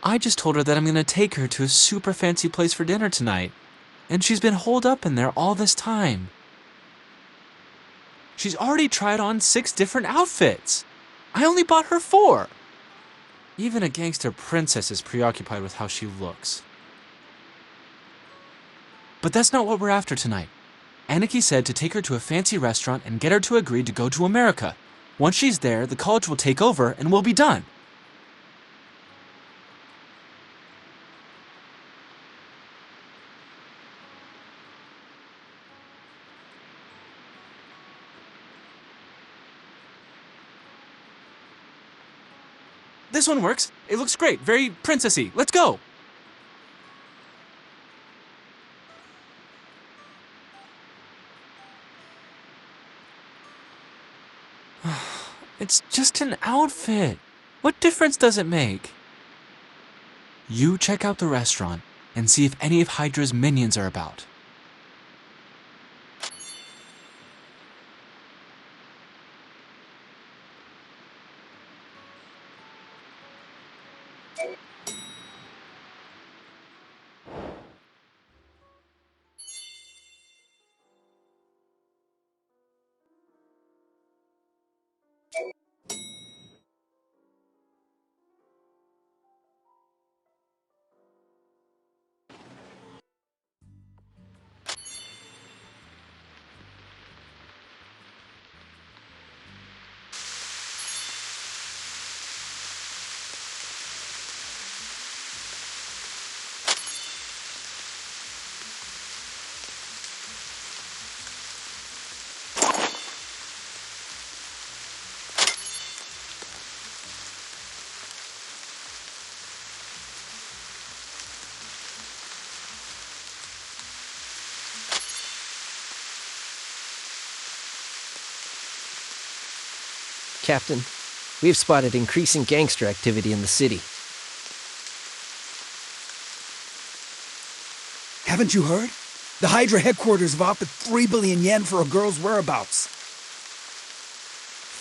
I just told her that I'm gonna take her to a super fancy place for dinner tonight, and she's been holed up in there all this time. She's already tried on 6 different outfits. I only bought her 4. Even a gangster princess is preoccupied with how she looks. But that's not what we're after tonight. Aniki said to take her to a fancy restaurant and get her to agree to go to America. Once she's there, the college will take over and we'll be done. This one works. It looks great. Very princessy. Let's go. It's just an outfit. What difference does it make? You check out the restaurant and see if any of Hydra's minions are about. Captain, we have spotted increasing gangster activity in the city. Haven't you heard? The Hydra headquarters have offered 3 billion yen for a girl's whereabouts.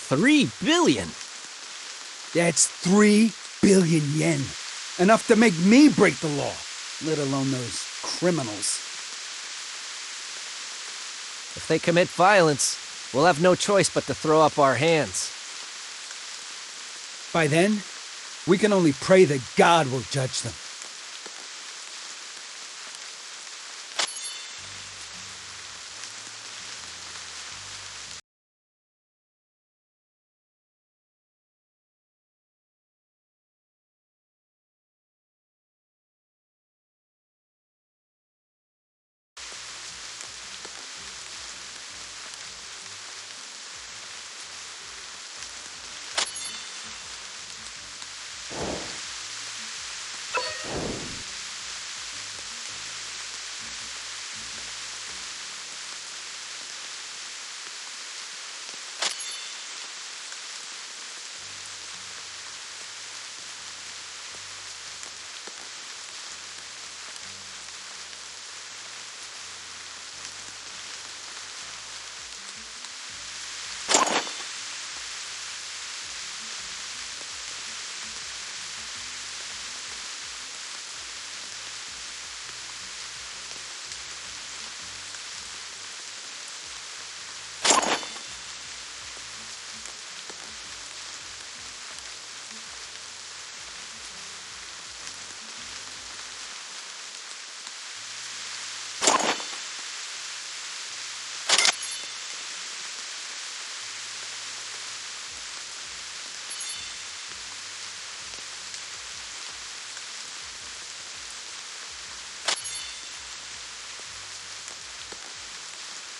3 billion? That's 3 billion yen. Enough to make me break the law, let alone those criminals. If they commit violence, we'll have no choice but to throw up our hands. By then, we can only pray that God will judge them.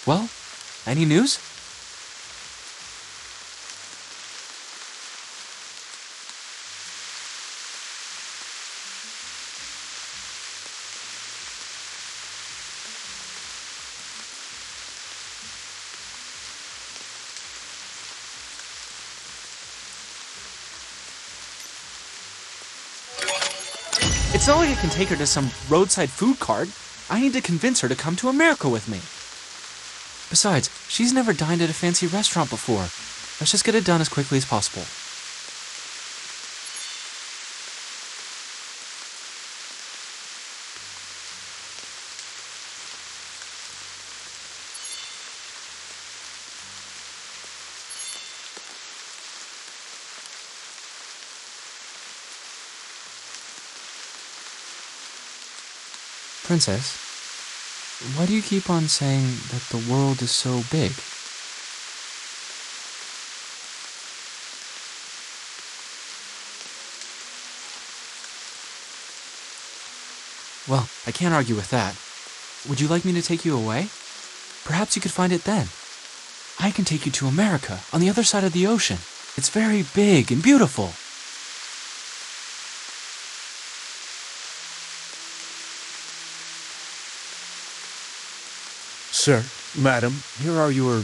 Well, any news? It's not like I can take her to some roadside food cart. I need to convince her to come to America with me. Besides, she's never dined at a fancy restaurant before. Let's just get it done as quickly as possible. Princess, why do you keep on saying that the world is so big? Well, I can't argue with that. Would you like me to take you away? Perhaps you could find it then. I can take you to America, on the other side of the ocean. It's very big and beautiful. Sir, madam, here are your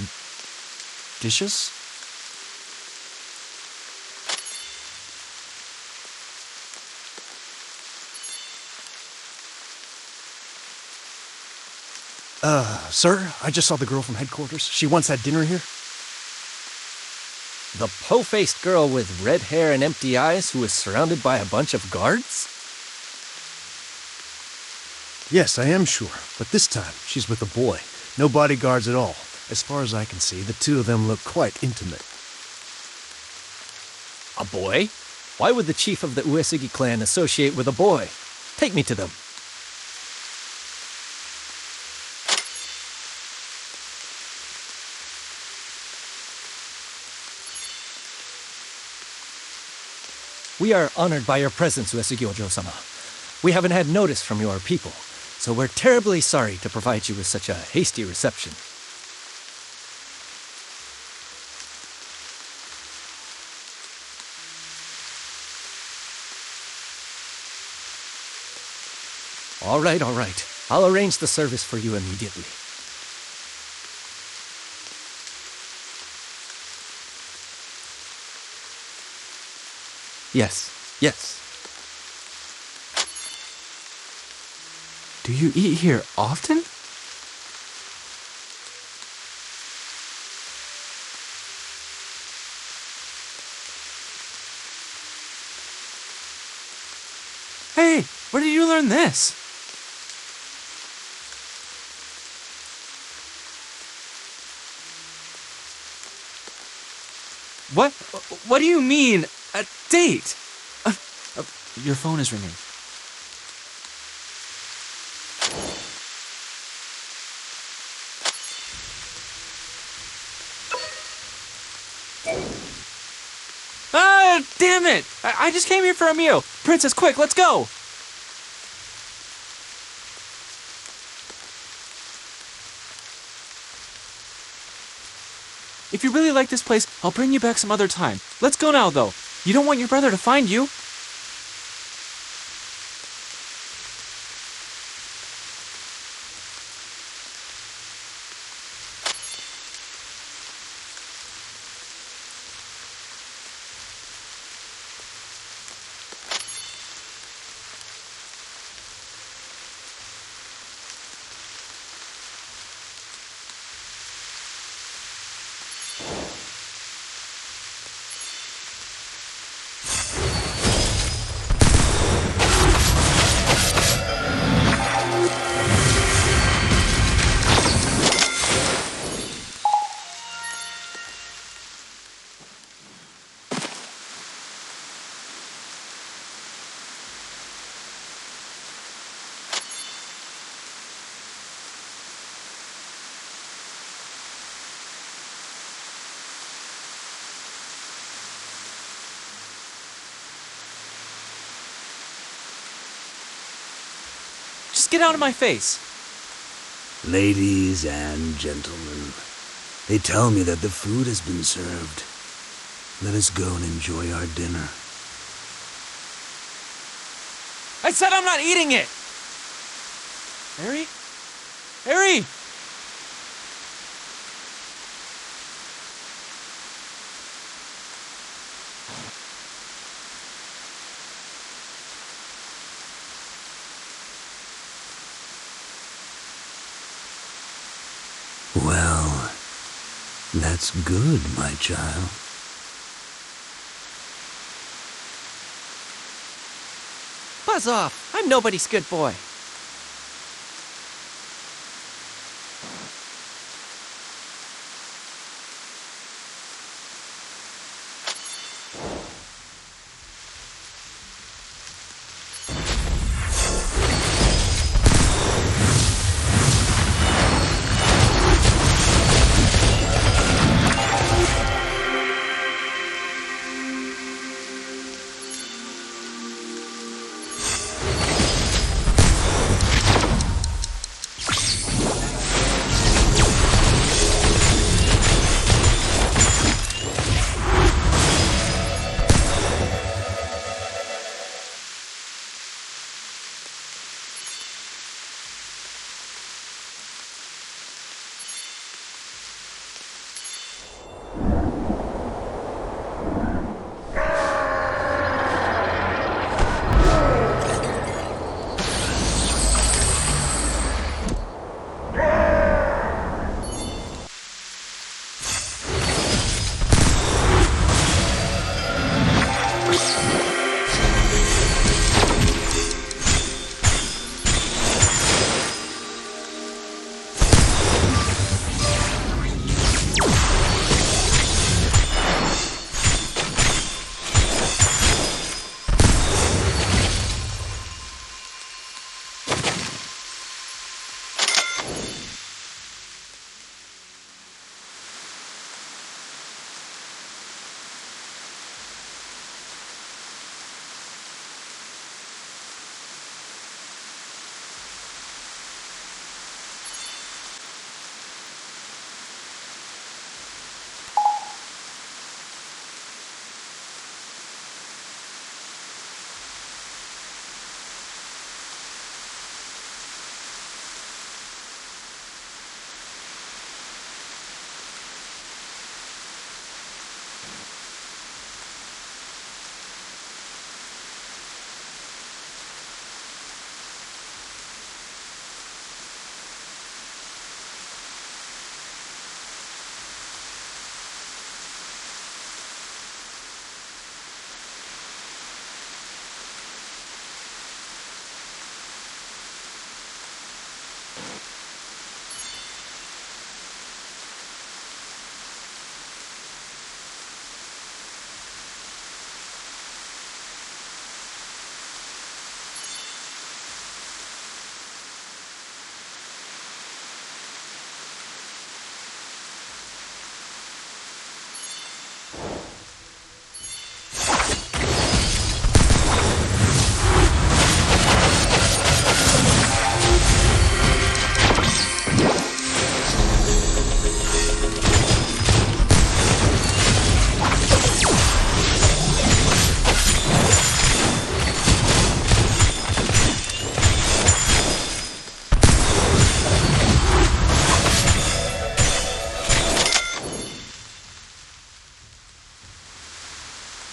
dishes. Sir, I just saw the girl from headquarters. She once had dinner here. The po-faced girl with red hair and empty eyes who is surrounded by a bunch of guards? Yes, I am sure, but this time she's with a boy. No bodyguards at all. As far as I can see, the two of them look quite intimate. A boy? Why would the chief of the Uesugi clan associate with a boy? Take me to them. We are honored by your presence, Uesugi Ojo-sama. We haven't had notice from your people, so we're terribly sorry to provide you with such a hasty reception. All right. I'll arrange the service for you immediately. Yes. Do you eat here often? Hey, where did you learn this? What? What do you mean, a date? Your phone is ringing. Ah, damn it! I just came here for a meal. Princess, quick, let's go! If you really like this place, I'll bring you back some other time. Let's go now, though. You don't want your brother to find you. Just get out of my face. Ladies and gentlemen, they tell me that the food has been served. Let us go and enjoy our dinner. I said I'm not eating it! Harry? Harry! Well, that's good, my child. Buzz off! I'm nobody's good boy.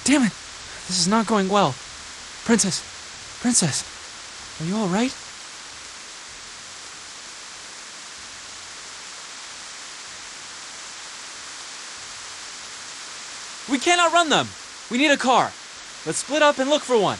Damn it! This is not going well. Princess! Princess! Are you alright? We can't outrun them! We need a car. Let's split up and look for one.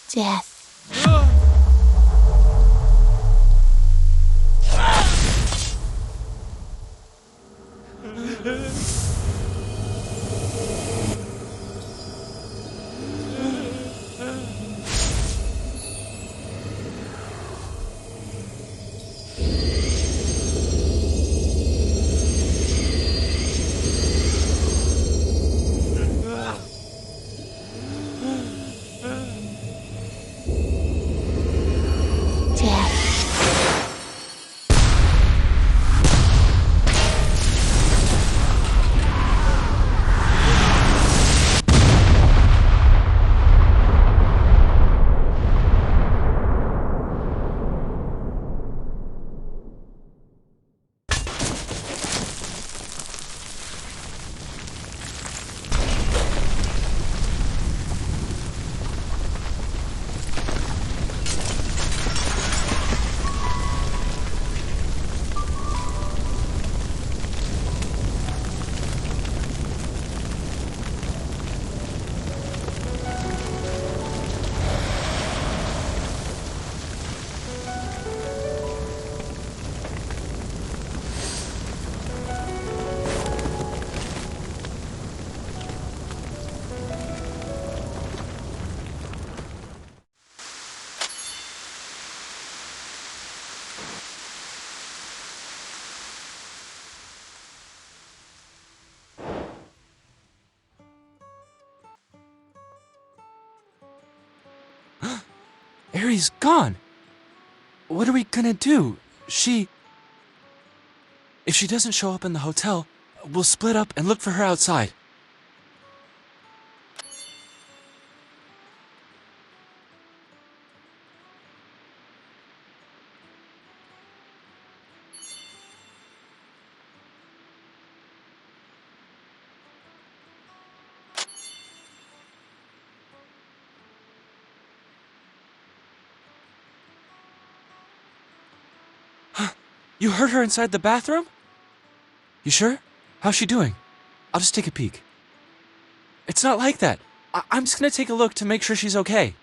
Death. Ari's gone. What are we gonna do? If she doesn't show up in the hotel, we'll split up and look for her outside. You heard her inside the bathroom? You sure? How's she doing? I'll just take a peek. It's not like that. I'm just gonna take a look to make sure she's okay.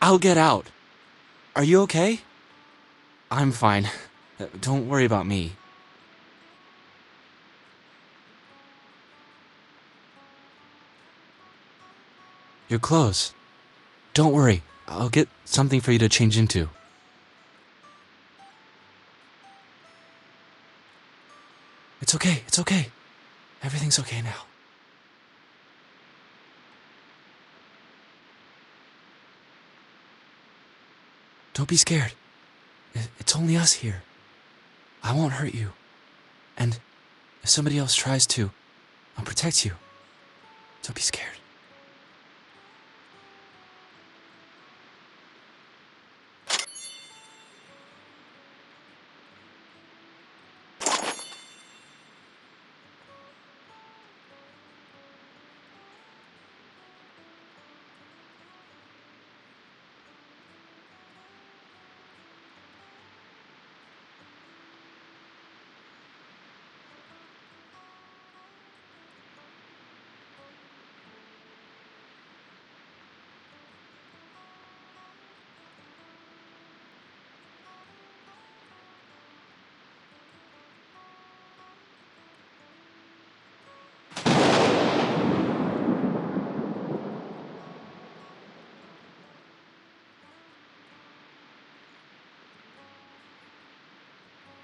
I'll get out. Are you okay? I'm fine. Don't worry about me. Your clothes. Don't worry. I'll get something for you to change into. It's okay. It's okay. Everything's okay now. Don't be scared. It's only us here. I won't hurt you. And if somebody else tries to, I'll protect you. Don't be scared.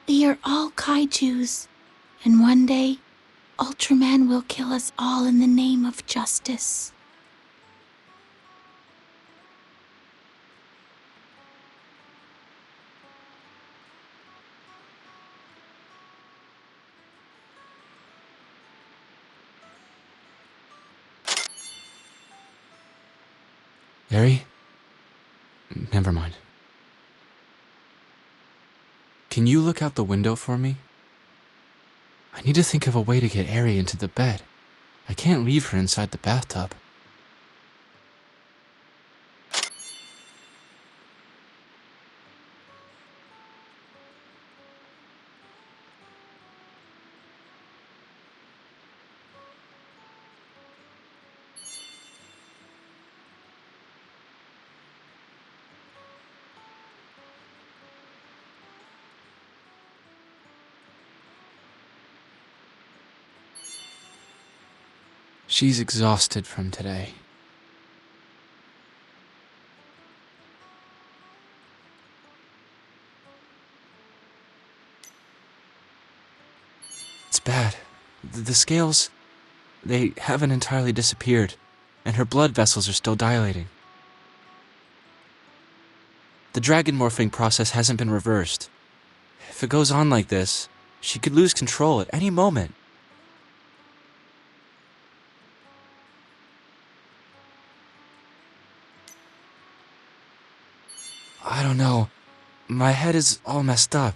We are all kaijus, and one day, Ultraman will kill us all in the name of justice. Ari? Never mind. Can you look out the window for me? I need to think of a way to get Ari into the bed. I can't leave her inside the bathtub. She's exhausted from today. It's bad. The scales, they haven't entirely disappeared, and her blood vessels are still dilating. The dragon morphing process hasn't been reversed. If it goes on like this, she could lose control at any moment. I don't know. My head is all messed up.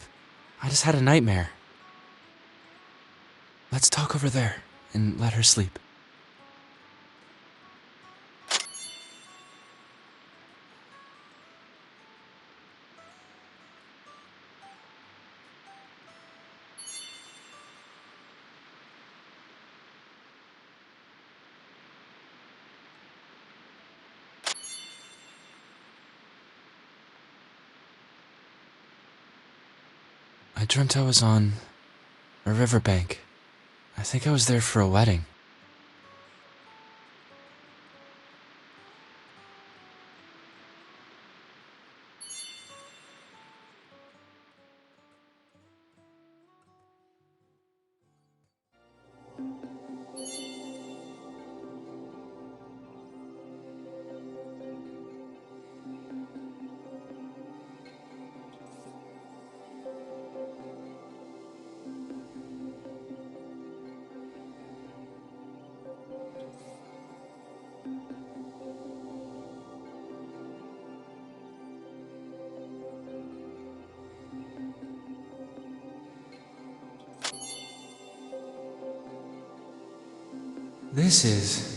I just had a nightmare. Let's talk over there and let her sleep. I dreamt I was on a riverbank. I think I was there for a wedding. This is...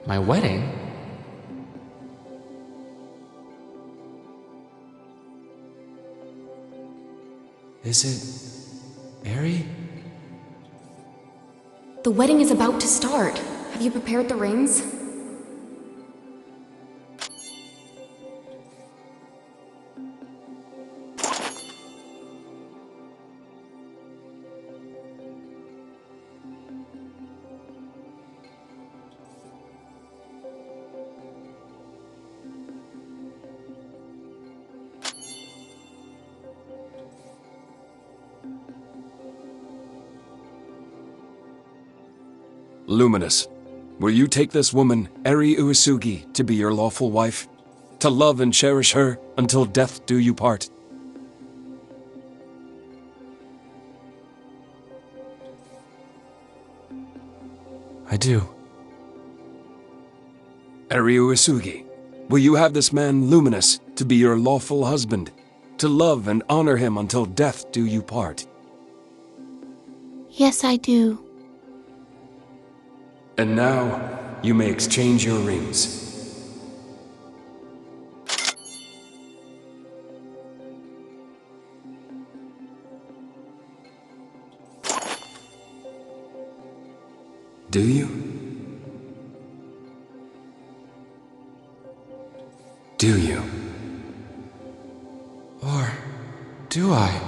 my wedding? Is it... Eri? The wedding is about to start. Have you prepared the rings? Luminous, will you take this woman, Eri Uesugi, to be your lawful wife? To love and cherish her until death do you part? I do. Eri Uesugi, will you have this man, Luminous, to be your lawful husband? To love and honor him until death do you part? Yes, I do. And now, you may exchange your rings. Do you? Do you? Or do I?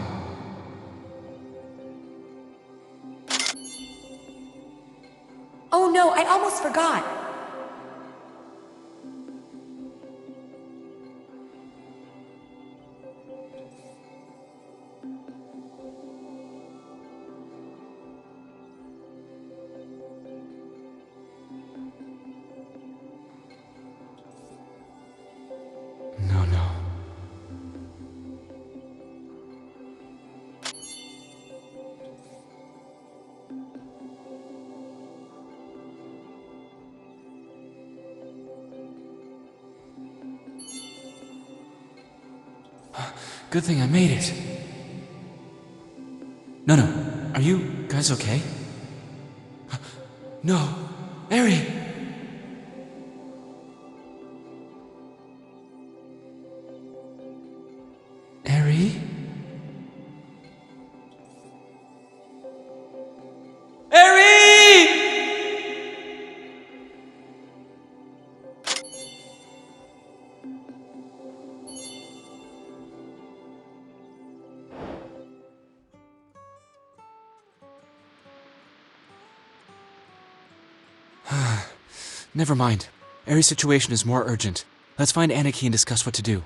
Oh no, I almost forgot! No, no. Good thing I made it. No, no. Are you guys okay? No. Eri! Eri? Eri! Never mind. Eri's situation is more urgent. Let's find Anarchy and discuss what to do.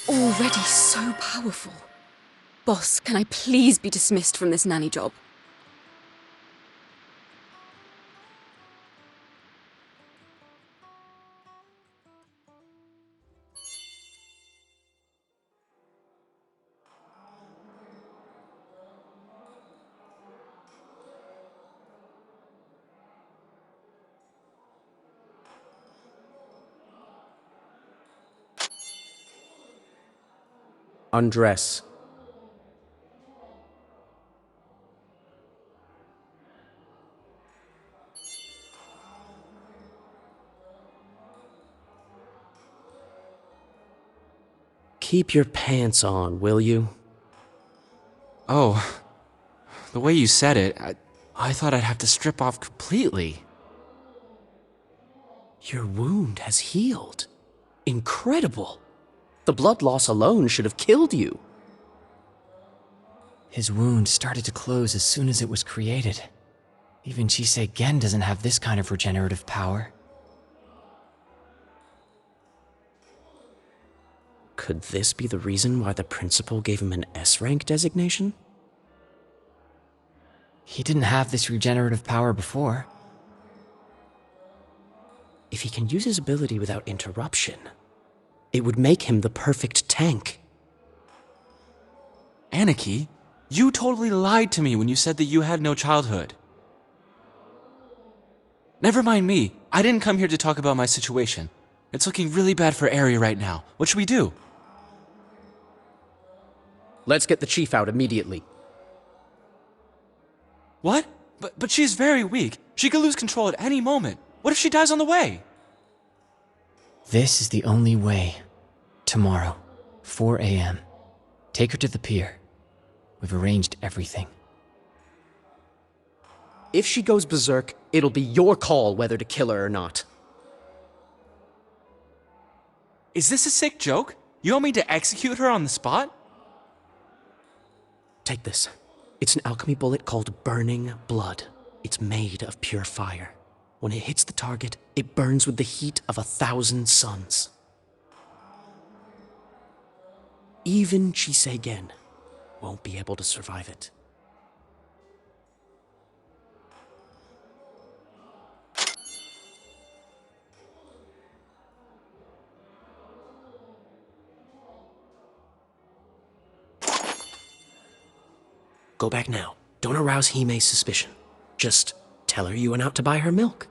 Already so powerful. Boss, can I please be dismissed from this nanny job? Undress. Keep your pants on, will you? Oh, the way you said it, I thought I'd have to strip off completely. Your wound has healed. Incredible. The blood loss alone should have killed you. His wound started to close as soon as it was created. Even Chisei Gen doesn't have this kind of regenerative power. Could this be the reason why the principal gave him an S-rank designation? He didn't have this regenerative power before. If he can use his ability without interruption, it would make him the perfect tank. Anarchy? You totally lied to me when you said that you had no childhood. Never mind me. I didn't come here to talk about my situation. It's looking really bad for Eri right now. What should we do? Let's get the chief out immediately. What? But she's very weak. She could lose control at any moment. What if she dies on the way? This is the only way. Tomorrow, 4 a.m. Take her to the pier. We've arranged everything. If she goes berserk, it'll be your call whether to kill her or not. Is this a sick joke? You want me to execute her on the spot? Take this. It's an alchemy bullet called Burning Blood. It's made of pure fire. When it hits the target, it burns with the heat of 1,000 suns. Even Chiseigen won't be able to survive it. Go back now. Don't arouse Hime's suspicion. Just tell her you went out to buy her milk.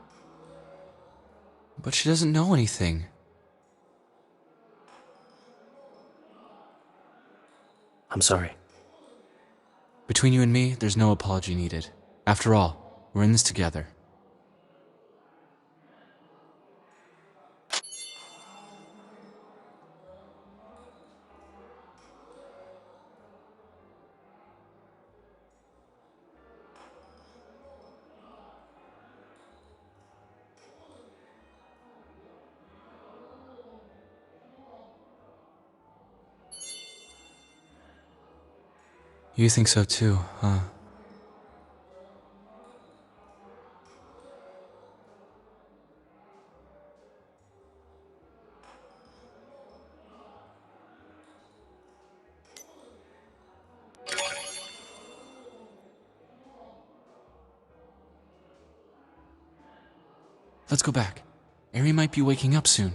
But she doesn't know anything. I'm sorry. Between you and me, there's no apology needed. After all, we're in this together. You think so too, huh? Let's go back. Eri might be waking up soon.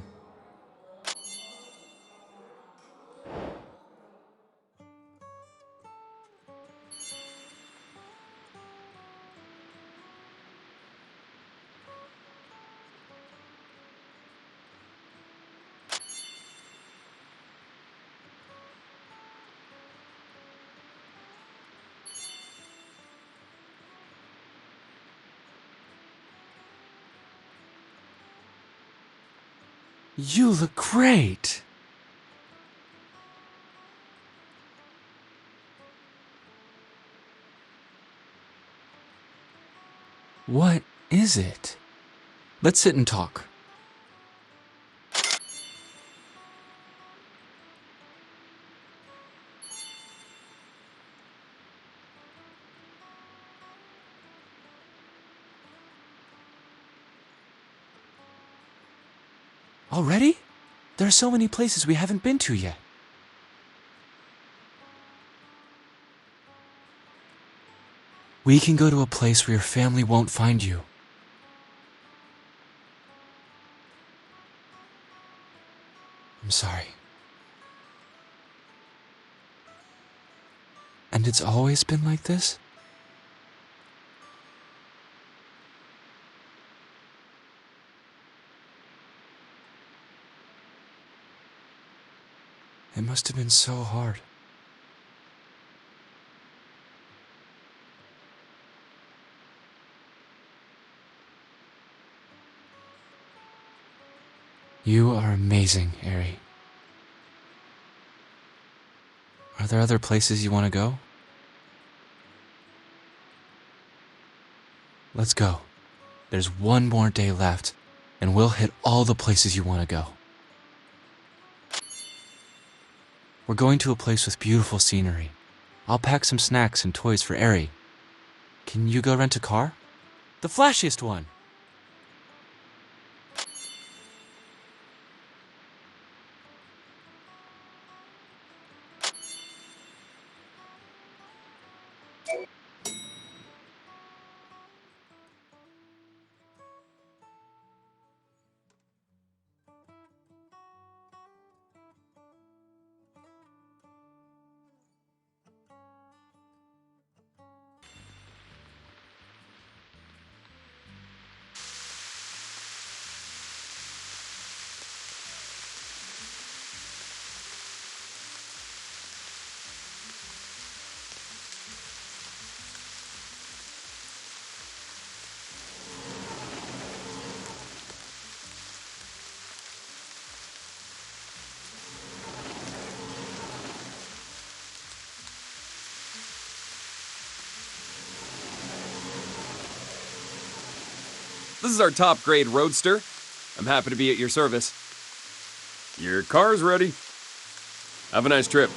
You look great! What is it? Let's sit and talk. Already? There are so many places we haven't been to yet. We can go to a place where your family won't find you. I'm sorry. And it's always been like this? It must have been so hard. You are amazing, Eri. Are there other places you want to go? Let's go. There's one more day left, and we'll hit all the places you want to go. We're going to a place with beautiful scenery. I'll pack some snacks and toys for Eri. Can you go rent a car? The flashiest one! This is our top-grade roadster. I'm happy to be at your service. Your car's ready. Have a nice trip.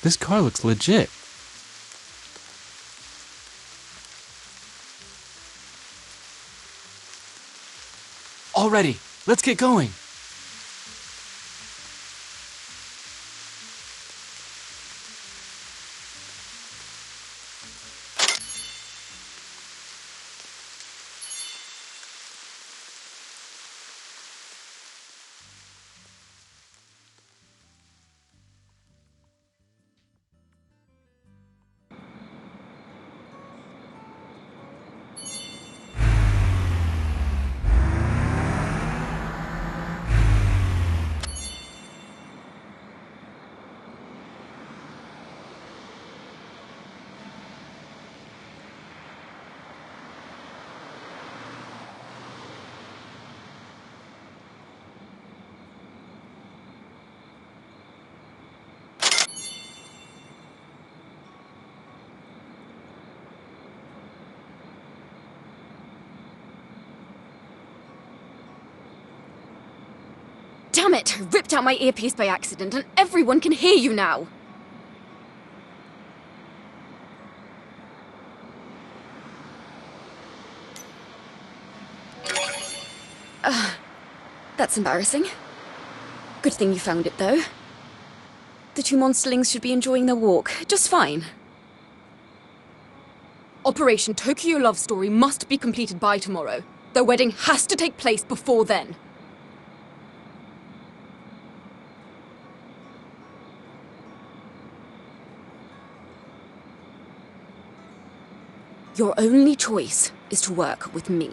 This car looks legit. All ready. Let's get going. Damn it! I ripped out my earpiece by accident and everyone can hear you now! That's embarrassing. Good thing you found it, though. The two monsterlings should be enjoying their walk just fine. Operation Tokyo Love Story must be completed by tomorrow. Their wedding has to take place before then. Your only choice is to work with me.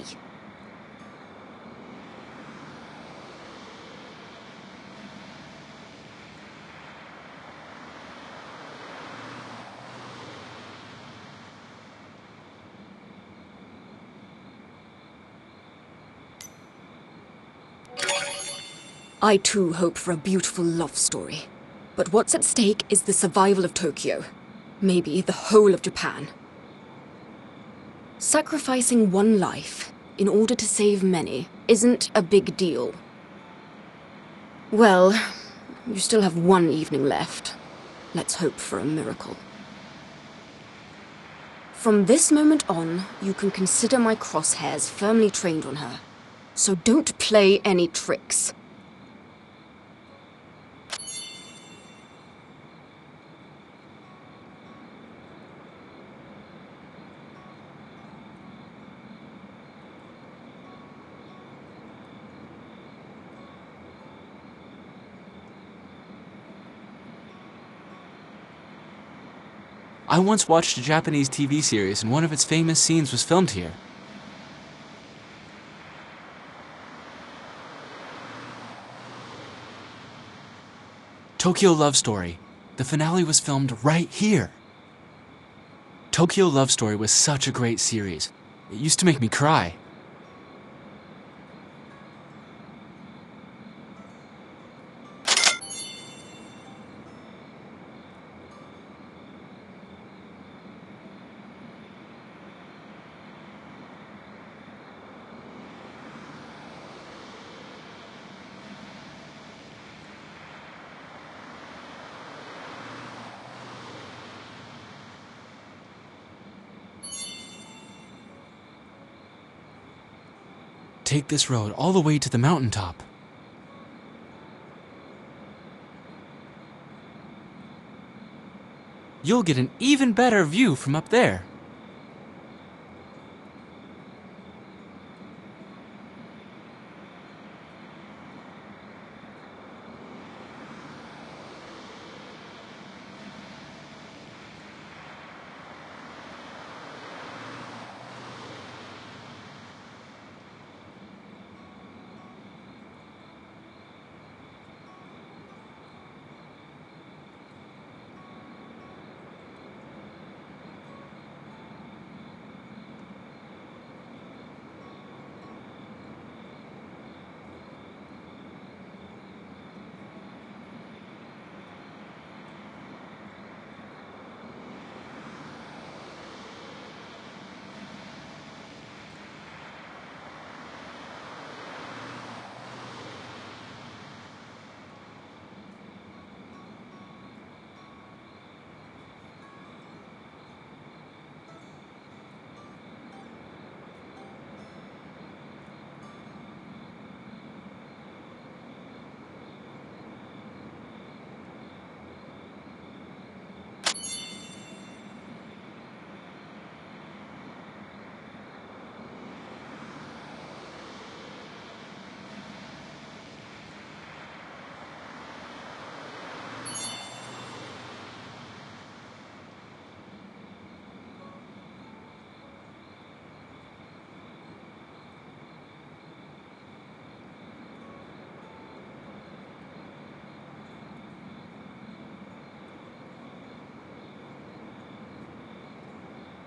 I too hope for a beautiful love story. But what's at stake is the survival of Tokyo. Maybe the whole of Japan. Sacrificing one life in order to save many isn't a big deal. Well, you still have one evening left. Let's hope for a miracle. From this moment on, you can consider my crosshairs firmly trained on her. So don't play any tricks. I once watched a Japanese TV series and one of its famous scenes was filmed here. Tokyo Love Story. The finale was filmed right here. Tokyo Love Story was such a great series. It used to make me cry. Take this road all the way to the mountaintop. You'll get an even better view from up there.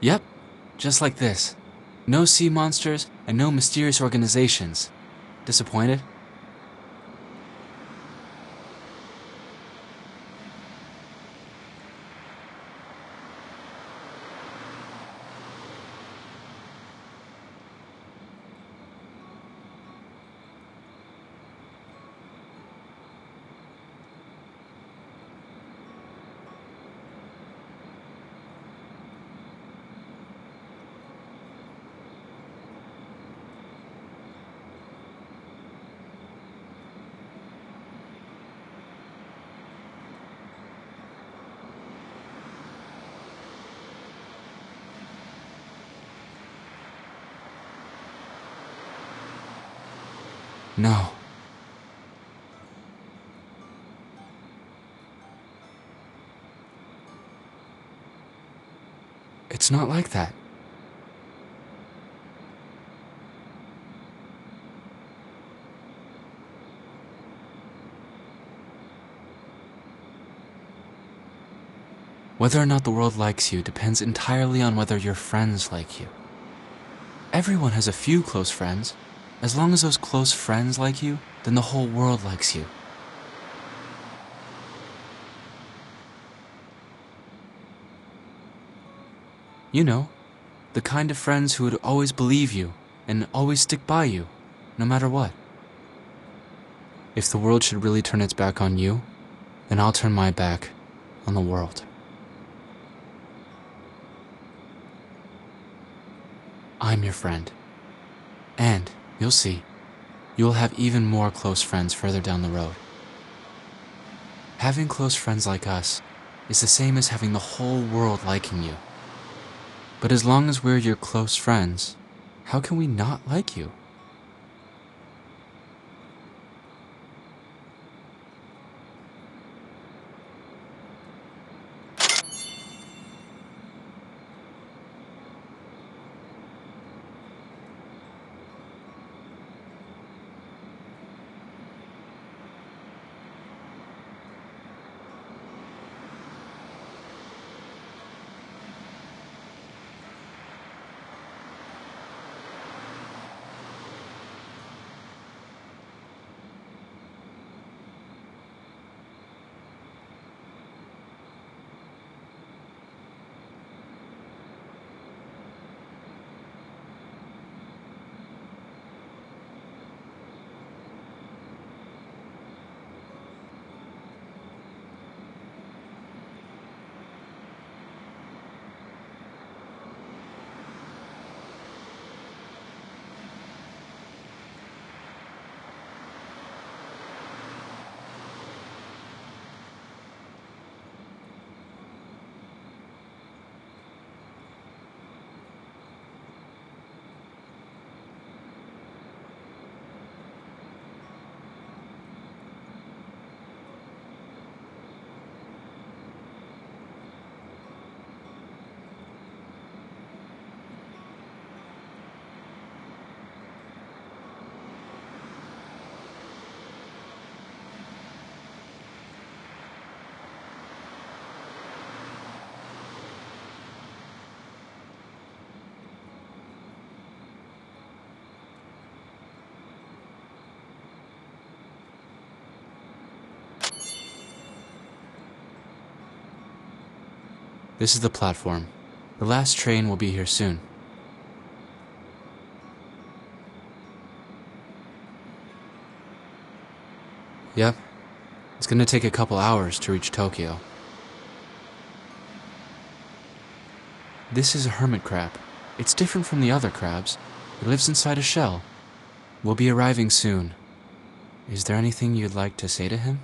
Yep, just like this. No sea monsters and no mysterious organizations. Disappointed? No. It's not like that. Whether or not the world likes you depends entirely on whether your friends like you. Everyone has a few close friends. As long as those close friends like you, then the whole world likes you. You know, the kind of friends who would always believe you and always stick by you, no matter what. If the world should really turn its back on you, then I'll turn my back on the world. I'm your friend. And, you'll see, you will have even more close friends further down the road. Having close friends like us is the same as having the whole world liking you. But as long as we're your close friends, how can we not like you? This is the platform. The last train will be here soon. Yep. It's gonna take a couple hours to reach Tokyo. This is a hermit crab. It's different from the other crabs. It lives inside a shell. We'll be arriving soon. Is there anything you'd like to say to him?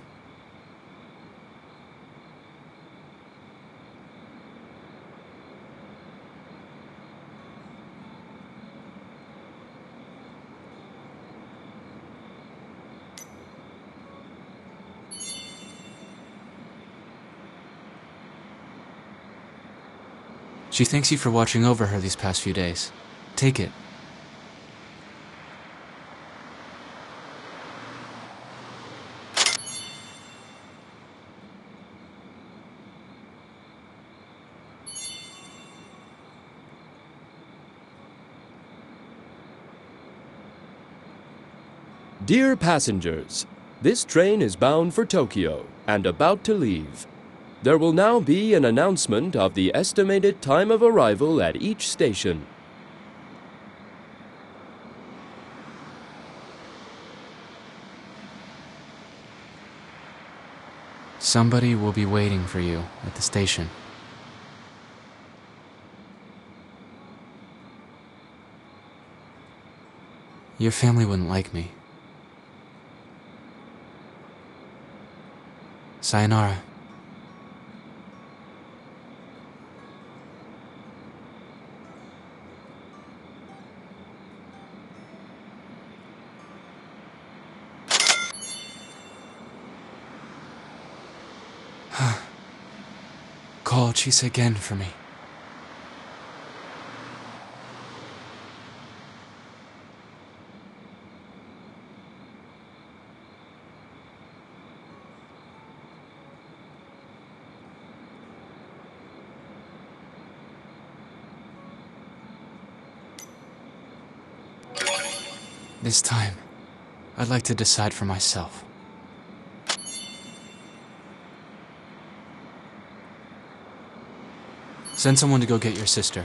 She thanks you for watching over her these past few days. Take it. Dear passengers, this train is bound for Tokyo and about to leave. There will now be an announcement of the estimated time of arrival at each station. Somebody will be waiting for you at the station. Your family wouldn't like me. Sayonara. Call Chisa again for me. This time, I'd like to decide for myself. Send someone to go get your sister.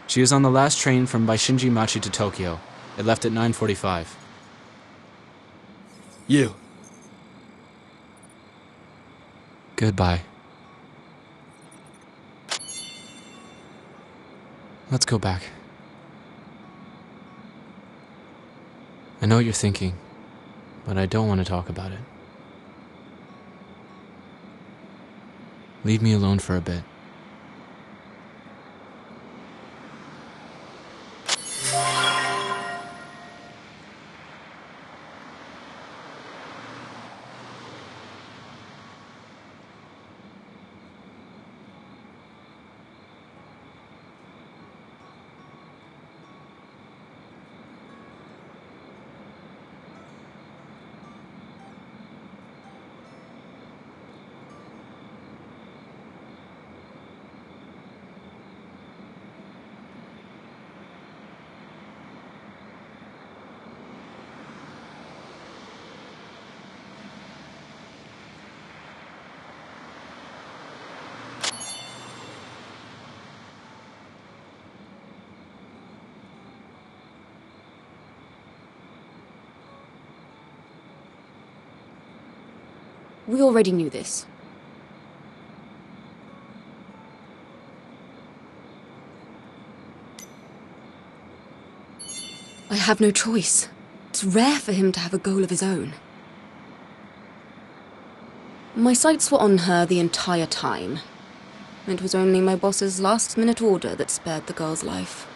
She is on the last train from Baishinji Machi to Tokyo. It left at 9:45. You. Goodbye. Let's go back. I know what you're thinking, but I don't want to talk about it. Leave me alone for a bit. We already knew this. I have no choice. It's rare for him to have a goal of his own. My sights were on her the entire time. It was only my boss's last-minute order that spared the girl's life.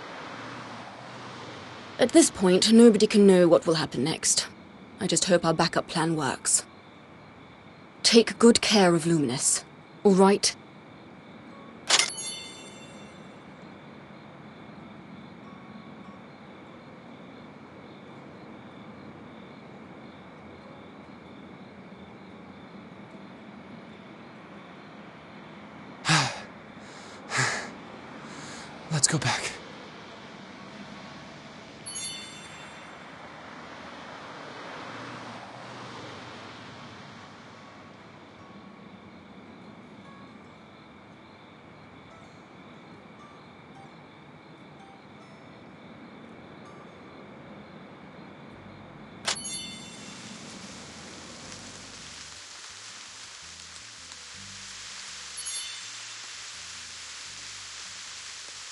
At this point, nobody can know what will happen next. I just hope our backup plan works. Take good care of Luminous, all right? Let's go back.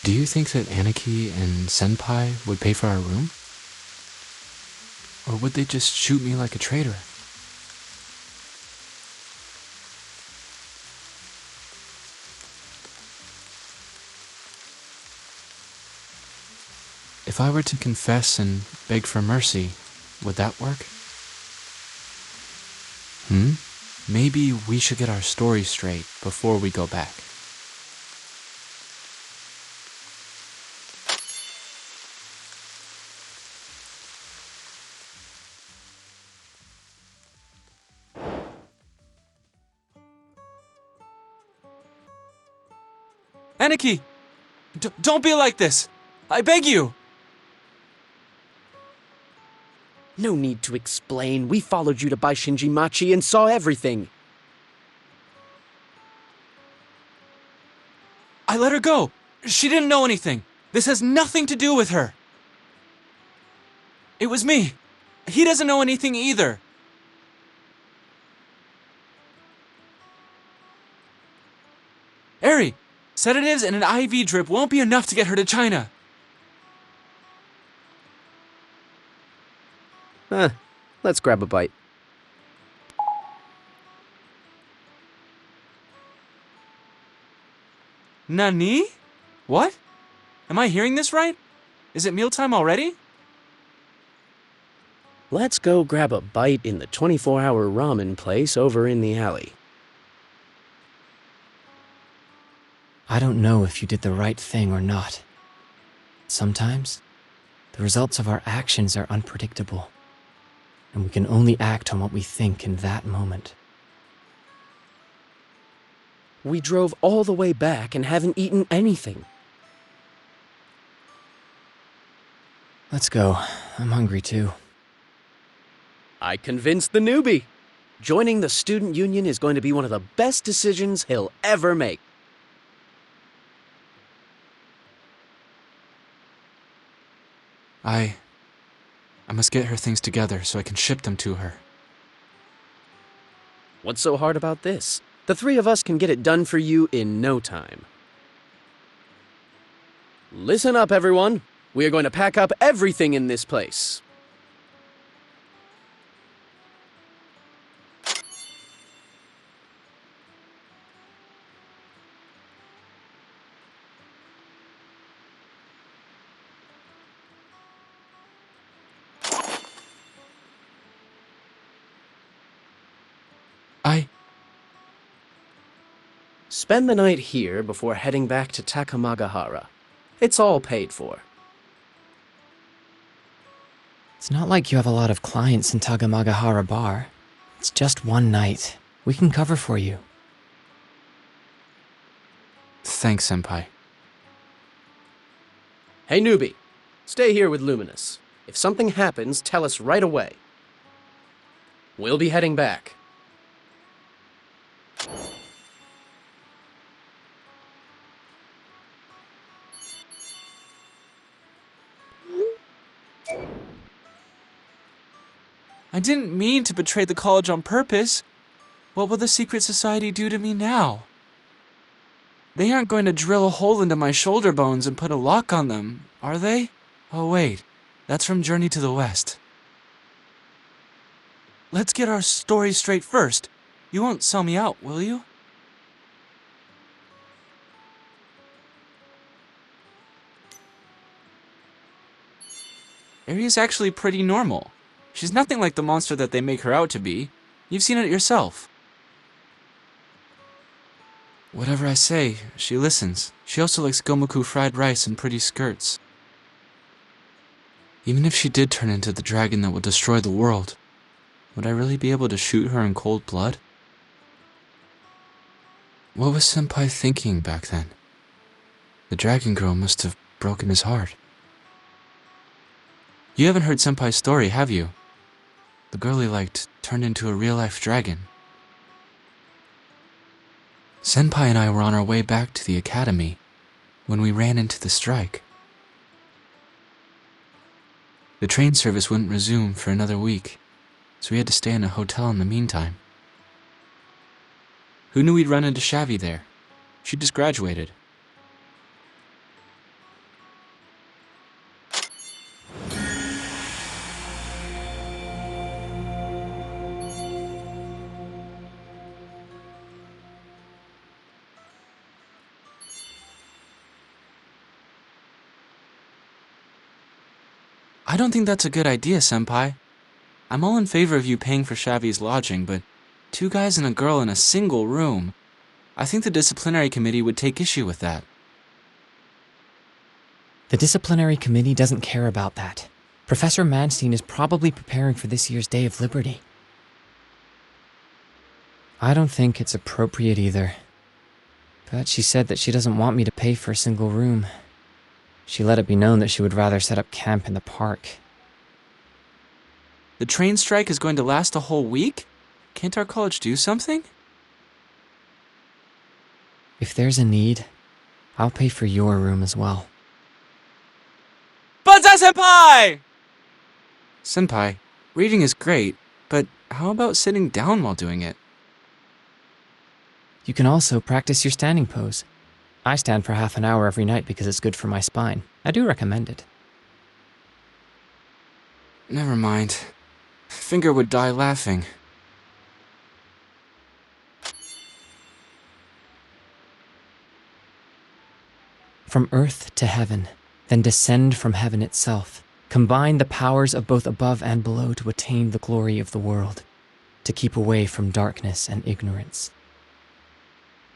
Do you think that Aniki and Senpai would pay for our room? Or would they just shoot me like a traitor? If I were to confess and beg for mercy, would that work? Maybe we should get our story straight before we go back. Aniki! Don't be like this! I beg you! No need to explain. We followed you to buy Shinji-machi and saw everything. I let her go. She didn't know anything. This has nothing to do with her. It was me. He doesn't know anything either. Eri, sedatives and an IV drip won't be enough to get her to China. Let's grab a bite. Nani? What? Am I hearing this right? Is it mealtime already? Let's go grab a bite in the 24-hour ramen place over in the alley. I don't know if you did the right thing or not. Sometimes, the results of our actions are unpredictable, and we can only act on what we think in that moment. We drove all the way back and haven't eaten anything. Let's go. I'm hungry too. I convinced the newbie. Joining the student union is going to be one of the best decisions he'll ever make. I must get her things together so I can ship them to her. What's so hard about this? The three of us can get it done for you in no time. Listen up, everyone. We are going to pack up everything in this place. Spend the night here before heading back to Takamagahara. It's all paid for. It's not like you have a lot of clients in Takamagahara Bar. It's just one night. We can cover for you. Thanks, Senpai. Hey, newbie. Stay here with Luminous. If something happens, tell us right away. We'll be heading back. I didn't mean to betray the college on purpose. What will the secret society do to me now? They aren't going to drill a hole into my shoulder bones and put a lock on them, are they? Oh wait, that's from Journey to the West. Let's get our story straight first. You won't sell me out, will you? Eri is actually pretty normal. She's nothing like the monster that they make her out to be. You've seen it yourself. Whatever I say, she listens. She also likes gomoku fried rice and pretty skirts. Even if she did turn into the dragon that would destroy the world, would I really be able to shoot her in cold blood? What was Senpai thinking back then? The dragon girl must have broken his heart. You haven't heard Senpai's story, have you? The girl he liked turned into a real-life dragon. Senpai and I were on our way back to the academy when we ran into the strike. The train service wouldn't resume for another week, so we had to stay in a hotel in the meantime. Who knew we'd run into Shavi there? She just graduated. I don't think that's a good idea, Senpai. I'm all in favor of you paying for Shavi's lodging, but 2 guys and a girl in a single room, I think the disciplinary committee would take issue with that. The disciplinary committee doesn't care about that. Professor Manstein is probably preparing for this year's Day of Liberty. I don't think it's appropriate either. But she said that she doesn't want me to pay for a single room. She let it be known that she would rather set up camp in the park. The train strike is going to last a whole week? Can't our college do something? If there's a need, I'll pay for your room as well. Banzai-senpai! Senpai, reading is great, but how about sitting down while doing it? You can also practice your standing pose. I stand for half an hour every night because it's good for my spine. I do recommend it. Never mind. Finger would die laughing. From earth to heaven, then descend from heaven itself. Combine the powers of both above and below to attain the glory of the world, to keep away from darkness and ignorance.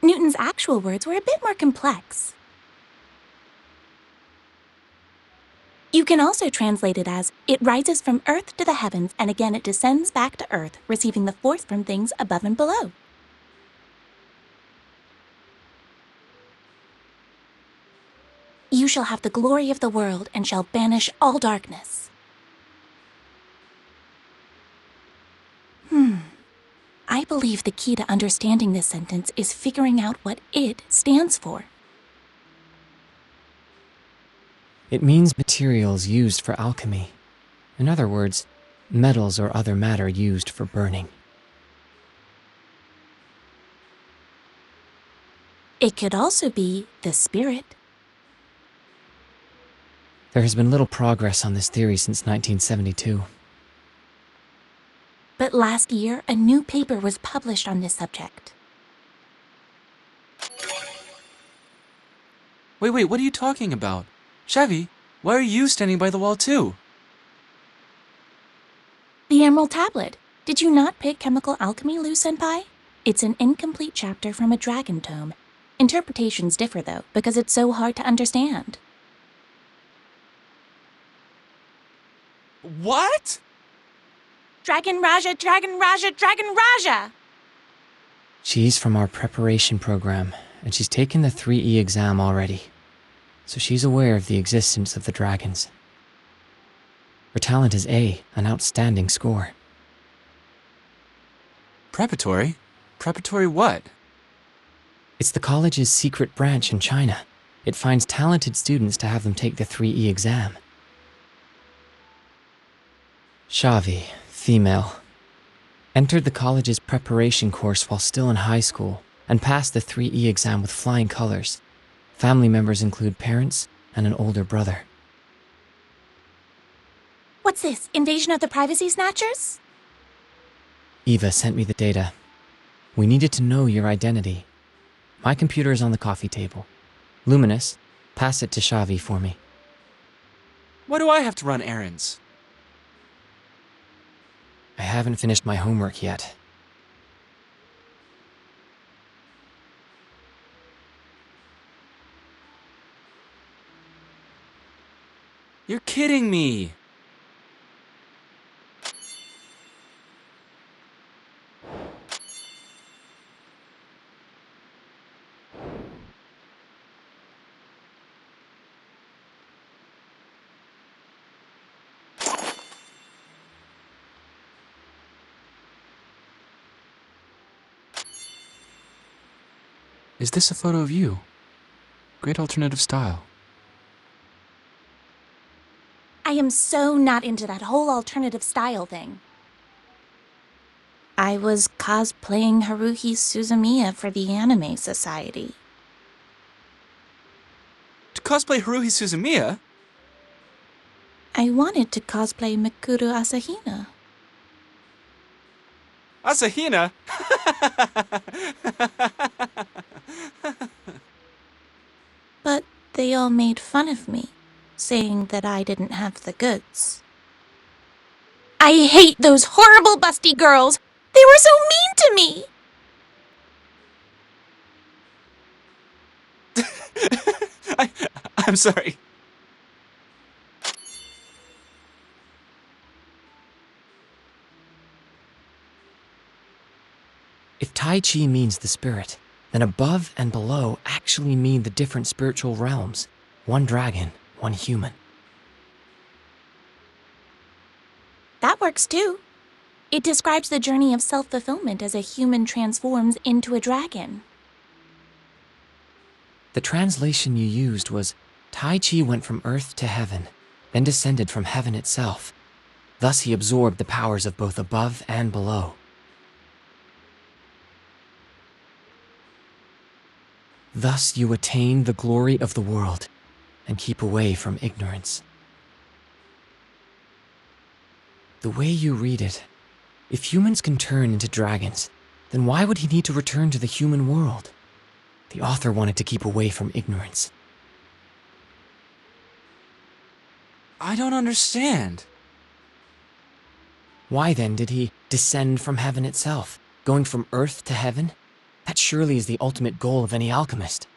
Newton's actual words were a bit more complex. You can also translate it as, it rises from earth to the heavens, and again it descends back to earth, receiving the force from things above and below. You shall have the glory of the world, and shall banish all darkness. I believe the key to understanding this sentence is figuring out what it stands for. It means materials used for alchemy. In other words, metals or other matter used for burning. It could also be the spirit. There has been little progress on this theory since 1972. But last year, a new paper was published on this subject. Wait, what are you talking about? Chevy, why are you standing by the wall too? The Emerald Tablet. Did you not pick Chemical Alchemy, Senpai? It's an incomplete chapter from a dragon tome. Interpretations differ, though, because it's so hard to understand. What? Dragon Raja, Dragon Raja, Dragon Raja! She's from our preparation program, and she's taken the 3E exam already. So she's aware of the existence of the dragons. Her talent is A, an outstanding score. Preparatory? Preparatory what? It's the college's secret branch in China. It finds talented students to have them take the 3E exam. Shavi, female. Entered the college's preparation course while still in high school and passed the 3E exam with flying colors. Family members include parents and an older brother. What's this, Invasion of the Privacy Snatchers? Eva sent me the data. We needed to know your identity. My computer is on the coffee table. Luminous, pass it to Shavi for me. Why do I have to run errands? I haven't finished my homework yet. You're kidding me! Is this a photo of you? Great alternative style. I am so not into that whole alternative style thing. I was cosplaying Haruhi Suzumiya for the Anime Society. To cosplay Haruhi Suzumiya? I wanted to cosplay Mikuru Asahina. Asahina? But they all made fun of me, saying that I didn't have the goods. I hate those horrible busty girls! They were so mean to me! I'm sorry. If Tai Chi means the spirit, then above and below actually mean the different spiritual realms. One dragon, one human. That works works too. It describes the journey of self-fulfillment as a human transforms into a dragon. The translation you used was, Tai Chi went from earth to heaven, then descended from heaven itself. Thus he absorbed the powers of both above and below. Thus you attain the glory of the world and keep away from ignorance. The way you read it, if humans can turn into dragons, then why would he need to return to the human world? The author wanted to keep away from ignorance. I don't understand. Why then did he descend from heaven itself, going from earth to heaven? That surely is the ultimate goal of any alchemist.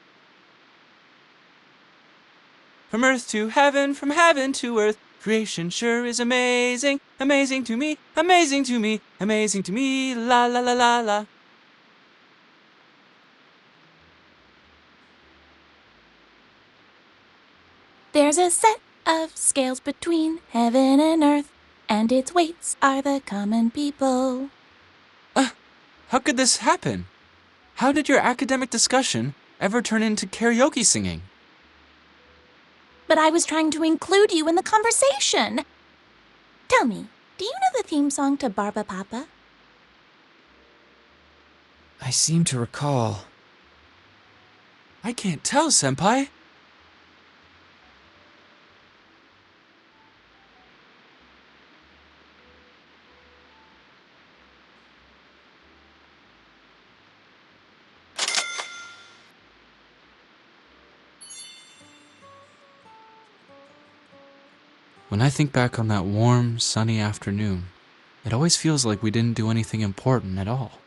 From earth to heaven, from heaven to earth, creation sure is amazing, amazing to me, amazing to me, amazing to me, la la la la la. There's a set of scales between heaven and earth, and its weights are the common people. How could this happen? How did your academic discussion ever turn into karaoke singing? But I was trying to include you in the conversation. Tell me, do you know the theme song to Barba Papa? I seem to recall. I can't tell, Senpai. When I think back on that warm, sunny afternoon, it always feels like we didn't do anything important at all.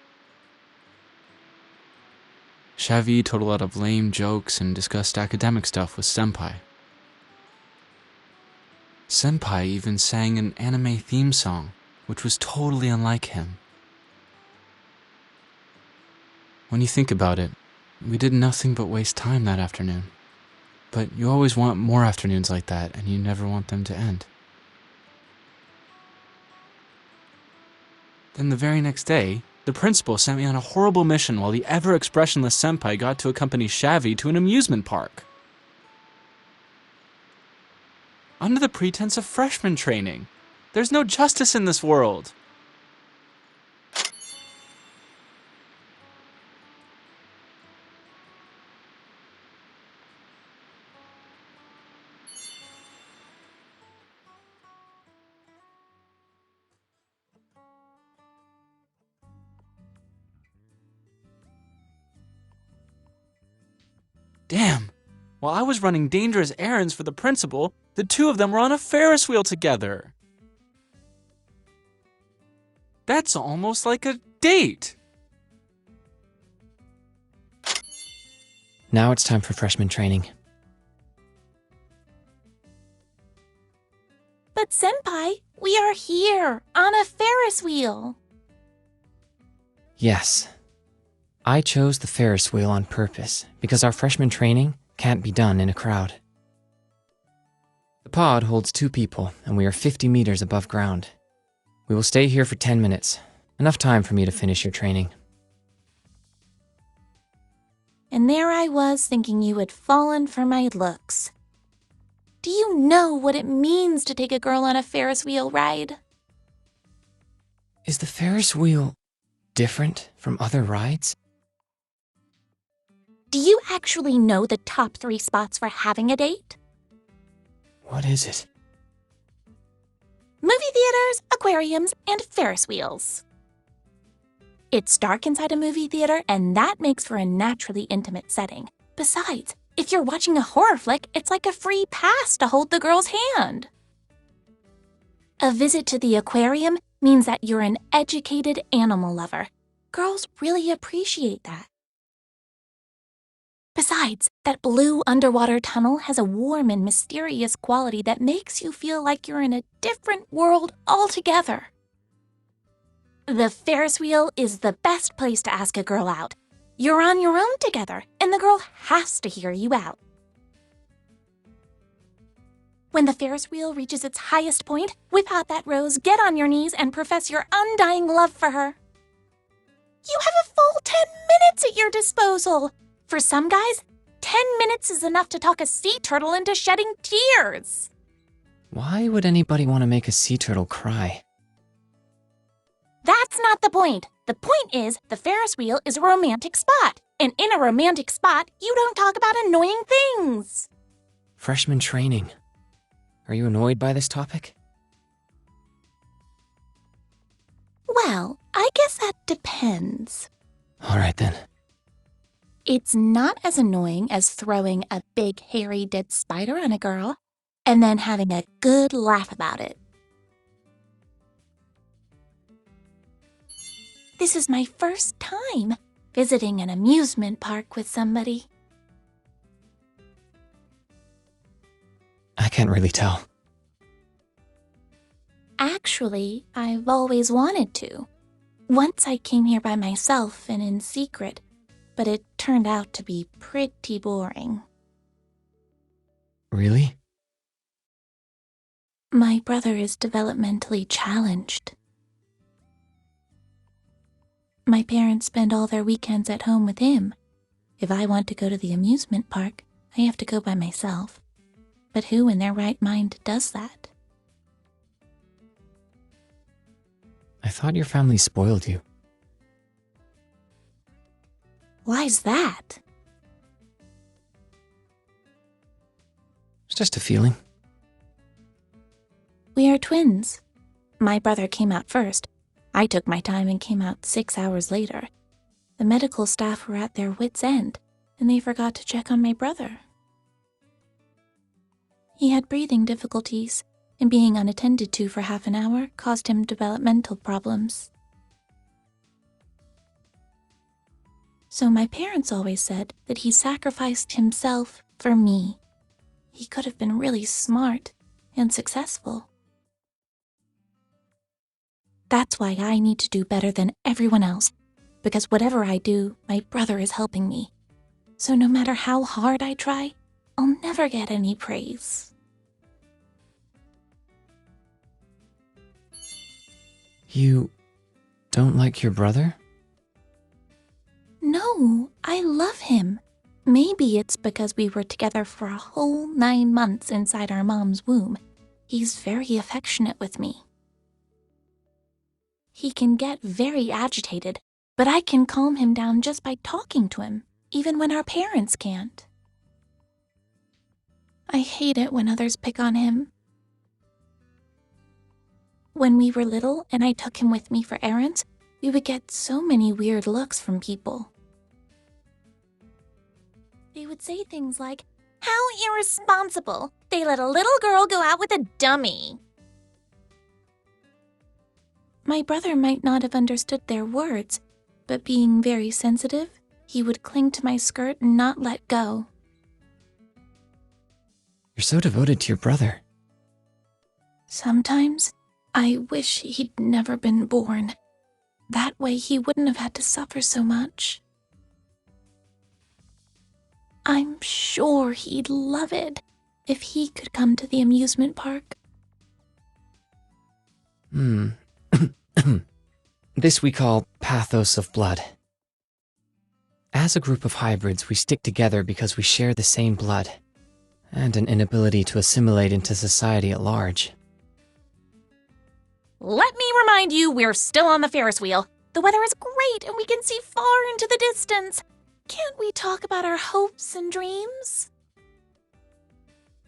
Shavi told a lot of lame jokes and discussed academic stuff with Senpai. Senpai even sang an anime theme song, which was totally unlike him. When you think about it, we did nothing but waste time that afternoon. But you always want more afternoons like that, and you never want them to end. Then the very next day, the principal sent me on a horrible mission while the ever-expressionless Senpai got to accompany Shavi to an amusement park. Under the pretense of freshman training. There's no justice in this world. Damn! While I was running dangerous errands for the principal, the two of them were on a Ferris wheel together. That's almost like a date! Now it's time for freshman training. But Senpai, we are here, on a Ferris wheel. Yes. I chose the Ferris wheel on purpose because our freshman training can't be done in a crowd. The pod holds 2 people, and we are 50 meters above ground. We will stay here for 10 minutes, enough time for me to finish your training. And there I was thinking you had fallen for my looks. Do you know what it means to take a girl on a Ferris wheel ride? Is the Ferris wheel different from other rides? Do you actually know the top 3 spots for having a date? What is it? Movie theaters, aquariums, and Ferris wheels. It's dark inside a movie theater, and that makes for a naturally intimate setting. Besides, if you're watching a horror flick, it's like a free pass to hold the girl's hand. A visit to the aquarium means that you're an educated animal lover. Girls really appreciate that. Besides, that blue underwater tunnel has a warm and mysterious quality that makes you feel like you're in a different world altogether. The Ferris wheel is the best place to ask a girl out. You're on your own together, and the girl has to hear you out. When the Ferris wheel reaches its highest point, whip out that rose, get on your knees, and profess your undying love for her. You have a full 10 minutes at your disposal. For some guys, 10 minutes is enough to talk a sea turtle into shedding tears. Why would anybody want to make a sea turtle cry? That's not the point. The point is, the Ferris wheel is a romantic spot. And in a romantic spot, you don't talk about annoying things. Freshman training. Are you annoyed by this topic? Well, I guess that depends. All right then. It's not as annoying as throwing a big, hairy, dead spider on a girl and then having a good laugh about it. This is my first time visiting an amusement park with somebody. I can't really tell. Actually, I've always wanted to. Once I came here by myself and in secret, but it turned out to be pretty boring. Really? My brother is developmentally challenged. My parents spend all their weekends at home with him. If I want to go to the amusement park, I have to go by myself. But who in their right mind does that? I thought your family spoiled you. Why's that? It's just a feeling. We are twins. My brother came out first. I took my time and came out 6 hours later. The medical staff were at their wits' end, and they forgot to check on my brother. He had breathing difficulties, and being unattended to for half an hour caused him developmental problems. So my parents always said that he sacrificed himself for me. He could have been really smart and successful. That's why I need to do better than everyone else, because whatever I do, my brother is helping me. So no matter how hard I try, I'll never get any praise. You don't like your brother? No, I love him. Maybe it's because we were together for a whole 9 months inside our mom's womb. He's very affectionate with me. He can get very agitated, but I can calm him down just by talking to him, even when our parents can't. I hate it when others pick on him. When we were little and I took him with me for errands, we would get so many weird looks from people. They would say things like, "How irresponsible! They let a little girl go out with a dummy." My brother might not have understood their words, but being very sensitive, he would cling to my skirt and not let go. You're so devoted to your brother. Sometimes, I wish he'd never been born. That way he wouldn't have had to suffer so much. I'm sure he'd love it if he could come to the amusement park. This we call pathos of blood. As a group of hybrids, we stick together because we share the same blood, and an inability to assimilate into society at large. Let me remind you, we're still on the Ferris wheel. The weather is great and we can see far into the distance. Can't we talk about our hopes and dreams?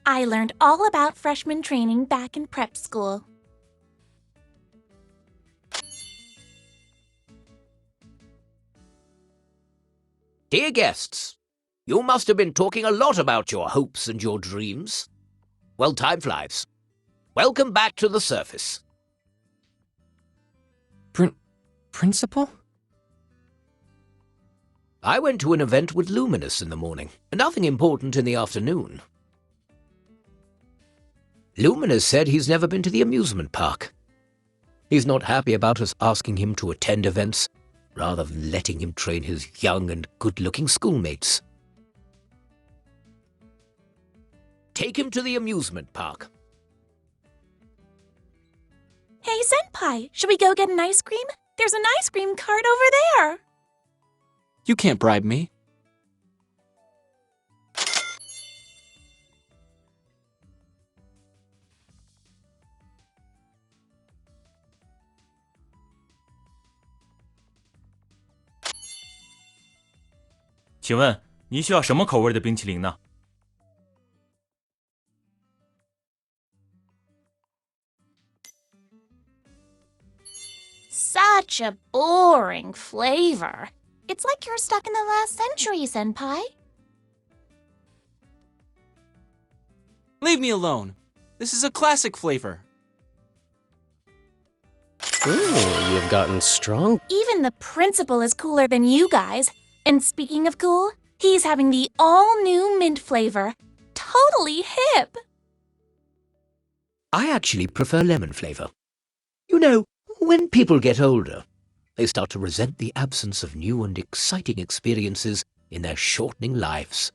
I learned all about freshman training back in prep school. Dear guests, you must have been talking a lot about your hopes and your dreams. Well, time flies. Welcome back to the surface. Principal? I went to an event with Luminous in the morning, and nothing important in the afternoon. Luminous said he's never been to the amusement park. He's not happy about us asking him to attend events, rather than letting him train his young and good-looking schoolmates. take him to the amusement park. Hey, Senpai, should we go get an ice cream? There's an ice cream cart over there. You can't bribe me.请问您需要什么口味的冰淇淋呢？ Such a boring flavor. It's like you're stuck in the last century, Senpai. Leave me alone. This is a classic flavor. Ooh, you've gotten strong. Even the principal is cooler than you guys. And speaking of cool, he's having the all-new mint flavor. Totally hip. I actually prefer lemon flavor. You know, when people get older, they start to resent the absence of new and exciting experiences in their shortening lives.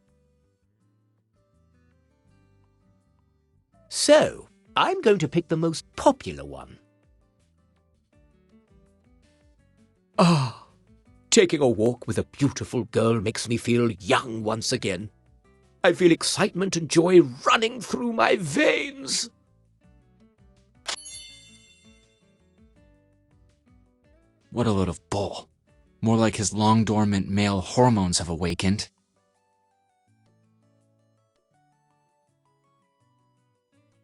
So, I'm going to pick the most popular one. Ah, taking a walk with a beautiful girl makes me feel young once again. I feel excitement and joy running through my veins. What a load of bull. More like his long-dormant male hormones have awakened.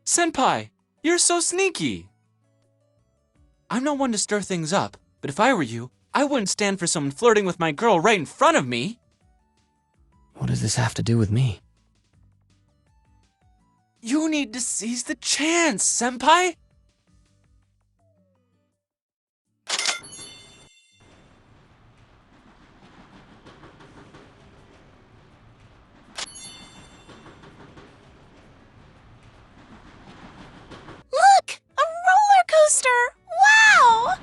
Senpai, you're so sneaky. I'm not one to stir things up, but if I were you, I wouldn't stand for someone flirting with my girl right in front of me. What does this have to do with me? You need to seize the chance, Senpai. Look! A roller coaster! Wow!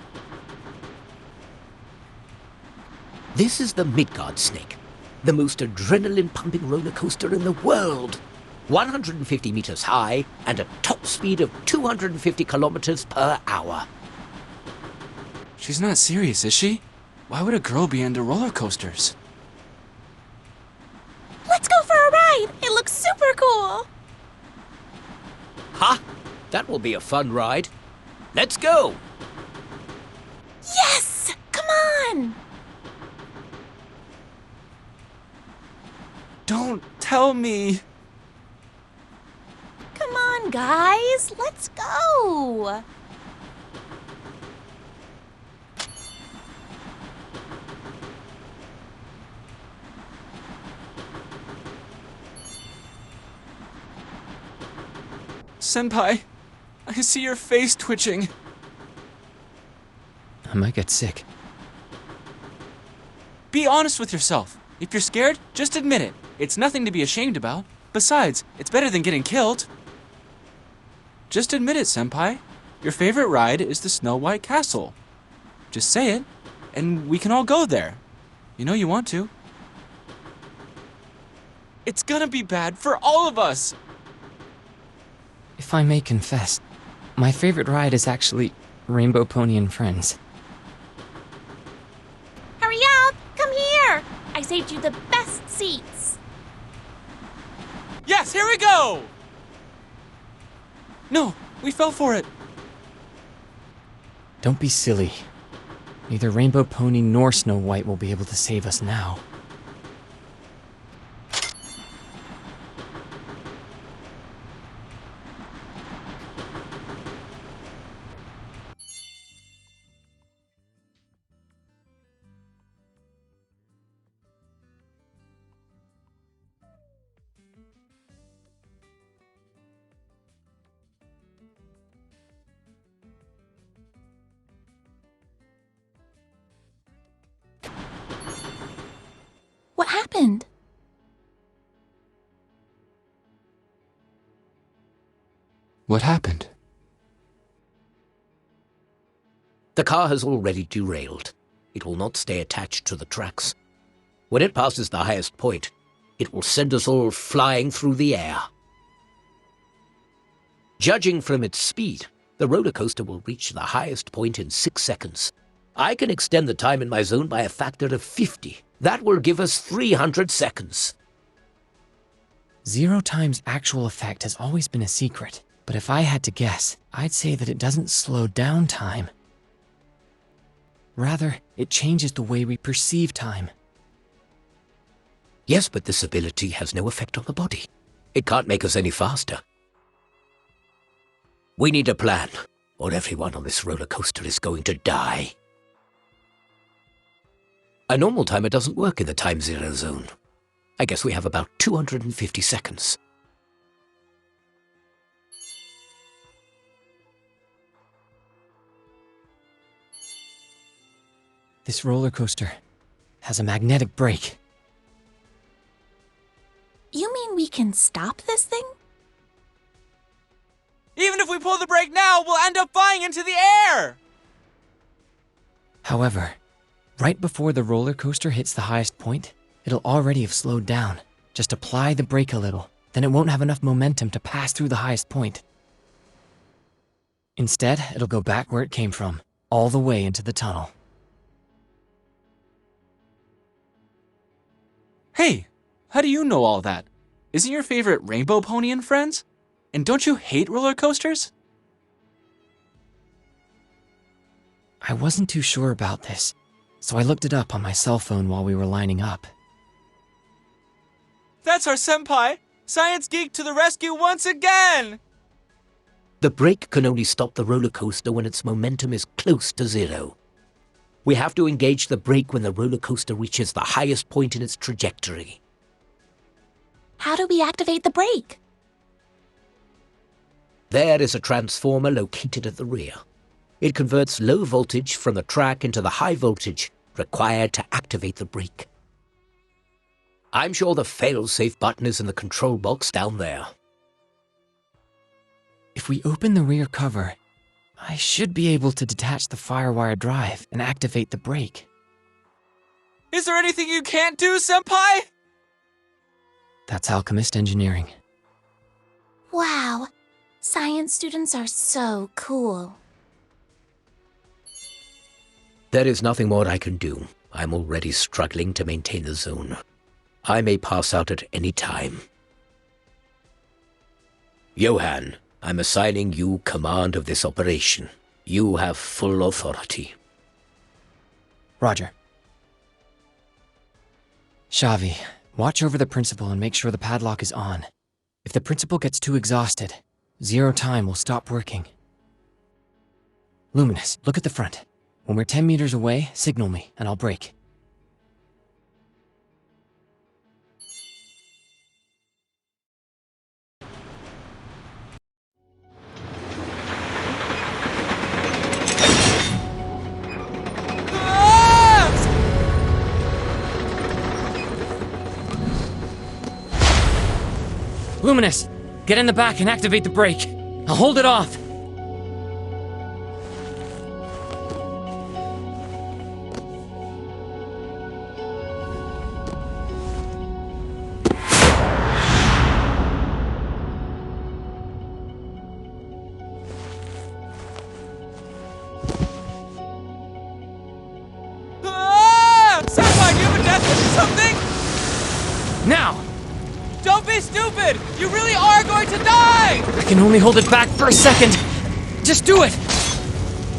This is the Midgard Snake, the most adrenaline-pumping roller coaster in the world. 150 meters high and a top speed of 250 kilometers per hour. She's not serious, is she? Why would a girl be into roller coasters? Let's go for a ride! It looks super cool! Ha! That will be a fun ride. Let's go! Yes! Come on! Don't tell me. Come on, guys! Let's go! Senpai, I see your face twitching. I might get sick. Be honest with yourself. If you're scared, just admit it. It's nothing to be ashamed about. Besides, it's better than getting killed. Just admit it, Senpai. Your favorite ride is the Snow White Castle. Just say it, and we can all go there. You know you want to. It's gonna be bad for all of us. If I may confess, my favorite ride is actually Rainbow Pony and Friends. Hurry up! Come here! I saved you the best seats. Yes, here we go! No, we fell for it. Don't be silly. Neither Rainbow Pony nor Snow White will be able to save us now. What happened? What happened? The car has already derailed. It will not stay attached to the tracks. When it passes the highest point, it will send us all flying through the air. Judging from its speed, the roller coaster will reach the highest point in 6 seconds. I can extend the time in my zone by a factor of 50. That will give us 300 seconds. 0 time's actual effect has always been a secret, but if I had to guess, I'd say that it doesn't slow down time. Rather, it changes the way we perceive time. Yes, but this ability has no effect on the body. It can't make us any faster. We need a plan, or everyone on this roller coaster is going to die. A normal timer doesn't work in the time zero zone. I guess we have about 250 seconds. This roller coaster has a magnetic brake. You mean we can stop this thing? Even if we pull the brake now, we'll end up flying into the air! However, right before the roller coaster hits the highest point, it'll already have slowed down. Just apply the brake a little, then it won't have enough momentum to pass through the highest point. Instead, it'll go back where it came from, all the way into the tunnel. Hey, how do you know all that? Isn't your favorite Rainbow Pony and Friends? And don't you hate roller coasters? I wasn't too sure about this, so I looked it up on my cell phone while we were lining up. That's our senpai! Science geek to the rescue once again! The brake can only stop the roller coaster when its momentum is close to 0. We have to engage the brake when the roller coaster reaches the highest point in its trajectory. How do we activate the brake? There is a transformer located at the rear. It converts low voltage from the track into the high voltage required to activate the brake. I'm sure the fail-safe button is in the control box down there. If we open the rear cover, I should be able to detach the firewire drive and activate the brake. Is there anything you can't do, senpai? That's alchemist engineering. Wow, science students are so cool. There is nothing more I can do. I'm already struggling to maintain the zone. I may pass out at any time. Johann, I'm assigning you command of this operation. You have full authority. Roger. Xavi, watch over the principal and make sure the padlock is on. If the principal gets too exhausted, 0 time will stop working. Luminous, look at the front. When we're 10 meters away, signal me and I'll brake. Luminous, get in the back and activate the brake. I'll hold it off. Senpai, do you have a death wish or something? Now! Don't be stupid! You really are going to die! I can only hold it back for a second. Just do it!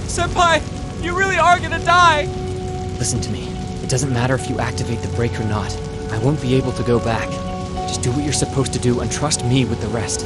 Senpai, you really are gonna die! Listen to me. It doesn't matter if you activate the brake or not. I won't be able to go back. Just do what you're supposed to do and trust me with the rest.